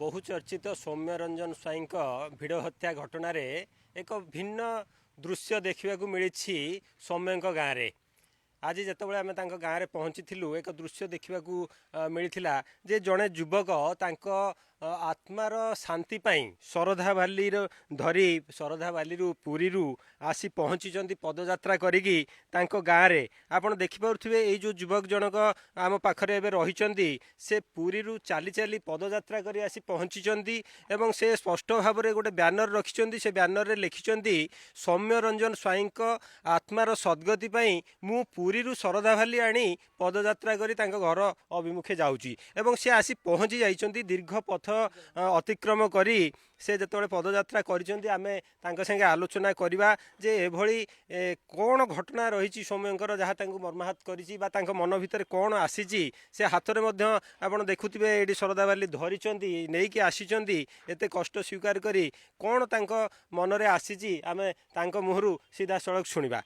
बहुचर्चित सौम्य रंजन स्वाई भिड़ हत्या घटन एक भिन्न दृश्य देखा मिली सौम्य गाँव में आज जितेबाला आम गाँव में पहुँची एक दृश्य देखा मिलता जे जड़े युवक आत्मार शांति शरधा बाली धरी शरधा बाली पुरी आसी पहुँची पदयात्रा करी गाँव में आपड़ देखिपे ये जो युवक जनक आम पाखे रही से पुरी चली चली पदयात्रा कर आसी पहुँची एवं से स्पष्ट भाव में गोटे ब्यानर रखिंट से ब्यानर रे लिखिंट सौम्य रंजन स्वाई आत्मार सद्गति मु पुरी शरधा बाली आनी पदयात्रा करी घर अभिमुखे जाऊँगी एवं सी आसी पहुँची जाइछंती दीर्घ पथ अतिक्रम करी से जिते पदयात्रा करें संगे आलोचना करवा जे एभली कौन घटना रही सौम्यंकर जहाँ मर्माहत कर मन भितर कौन आसी से हाथ में आप देखुए ये शरधा बाली धरी नहीं कि आसी एत कष्ट स्वीकार करी कौन मन में आसी आम मुहर सीधा सड़क शुणा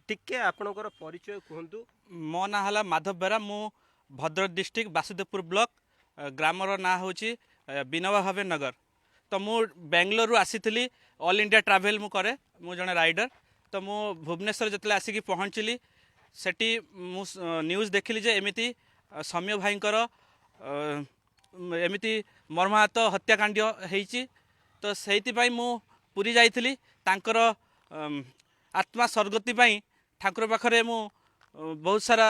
टिके आपणकर परिचय कहतु। मो ना है माधव बेरा मु Bhadrak district Basudevpur block grammar ना हूँ विनोबा भावे नगर तो मु बेंगलोर आसी ऑल इंडिया ट्रैवल मु करे मु जने राइडर तो मु भुवनेश्वर जिते आसिक पहुँचली सेठी मु न्यूज़ देखिली जे एमिति सौम्य भाईंकर एमिति मर्माहत हत्याकांड होईची तो सेइथिपाई मु पुरी जाइथिली तांकर आत्मा स्वर्गति पाई ठाकुर पाखरे मु बहुत सारा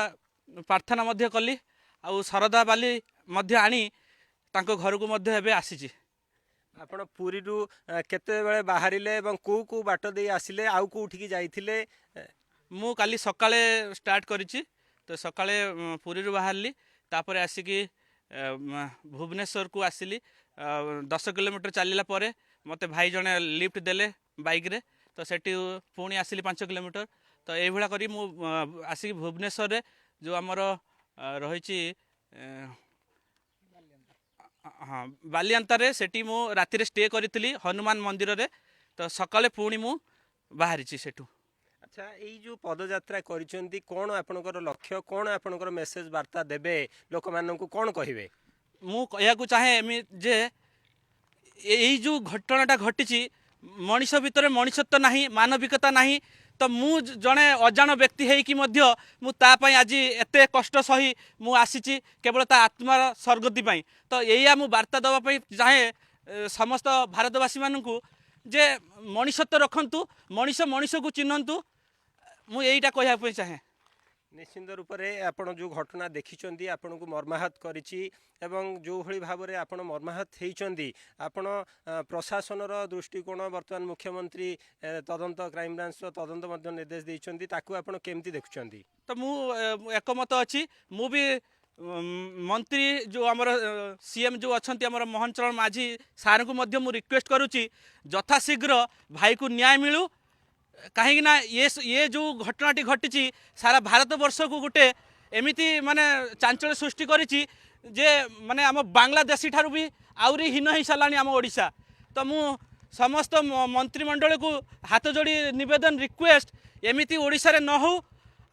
प्रार्थना मध्य कली आ शरधा बाली मध्य आनी तांको घर को मध्य एबे आसीची। आपण पुरी केते बेले बाहरिले एवं को बाट दे आसिले आउ कोठिकी जाइथिले? मु काली सकाळे स्टार्ट करिची तो सकाळे पुरी बाहरली तापर आसिकी भुवनेश्वर को आसिली 10 किलोमीटर चलला परे मते भाई जने लिफ्ट देले बाइक रे तो सेठी पुणी आसिली 5 किलोमीटर तो ये भाया करी मु आसिक भुवनेश्वर रे जो आमर रही हाँ बालियांतारे सेठी मु राति रे स्टे करी हनुमान मंदिर रे तो सकाले पुणी मु बाहरी सेठू। अच्छा यही जो पदयात्रा करिसेंती कौन आपनकर लक्ष्य कौन आपनकर मेसेज वार्ता देबे लोक माननकु कौन कहिबे? मु कहया को चाहे जे यही जो घटनाटा घटी मनीष भितर मनीषत्व नहीं मानविकता नहीं तो मु जड़े अजाण व्यक्ति होइकी मध्य मु तापाई आज एते कष्ट सही मु आसीची केवल ता आत्मार स्वर्गति पाई तो यही मु वार्ता देवाई चाहे समस्त भारतवासी मानू जे मनीषत्व रखंतु मनीष मनीष को चिन्हतु मु यहीटा कहया चाहे। निश्चिंत रूप से आपड़ जो घटना देखी आपण को मर्माहत करिछि एवं जो भली भाव में आपण मर्माहत होती आपण प्रशासन दृष्टिकोण वर्तमान मुख्यमंत्री तदंत क्राइमब्रांच तदंत निर्देश देइछंती ताकू आपण केमती देखुछंती? तो मु एकमत अच्छी मु भी मंत्री जो आमर सीएम जो अच्छा आमर मोहन चरण माझी सार को मु रिक्वेस्ट करुच्ची यथाशीघ्र भाई को न्याय मिलू कहीं ना ये जो घटनाटी घटी सारा भारत वर्ष को गोटे एमिति माने चांचल्य सृष्टि करिछि जे माने आम बांग्लादेशी ठारू भी आउरी हीन हो सारानी आम ओडिशा तो मु समस्त मंत्रिमंडल को हाथ जोड़ी निवेदन रिक्वेस्ट एमिति ओडिशा रे न हो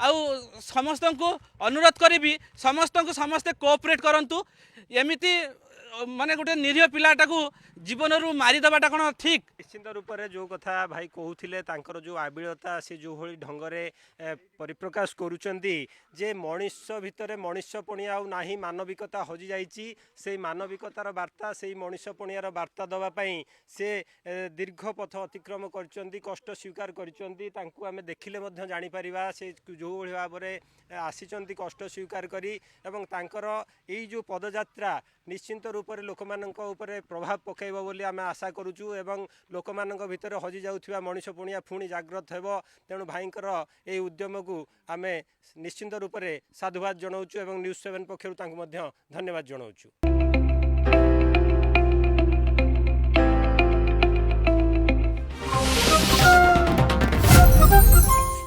आउ समस्त को अनुरोध करी समस्त को समस्ते कोऑपरेट करंतु एमिति माने गोटे निरीह पिलाटा को जीवन रू मारिदेवाटा कौन ठीक? निश्चिंत रूप से जो कथा भाई कहते जो आबिलता से जो भली ढंगरे परिप्रकाश करुचंती जे मनीष भितर मनीषपणिया ना मानविकता हजि जाइछि से मानविकतार वार्ता से मनीषपणियार वार्ता दवापाई से दीर्घ पथ अतिक्रम करचंती कष्ट स्वीकार करचंती तांकु आमे देखिले मध्य जानि परिबा से जो भली भाव में आसीचंती कष्ट स्वीकार करी एवं तांकर एई जो पदयात्रा निश्चिंत रूप से लोक मानक ऊपर प्रभाव पकईब बोली आम आशा करुचु एवं लोक मानक भितर हजि जाउथिबा मनीषपणिया पुणी जाग्रत हेबो तेणु भाईंकर ए उद्यम को आम निश्चिंत रूप से साधुवाद जनाऊँ एवं न्यूज़ 7 पक्षर धन्यवाद जनाऊँ।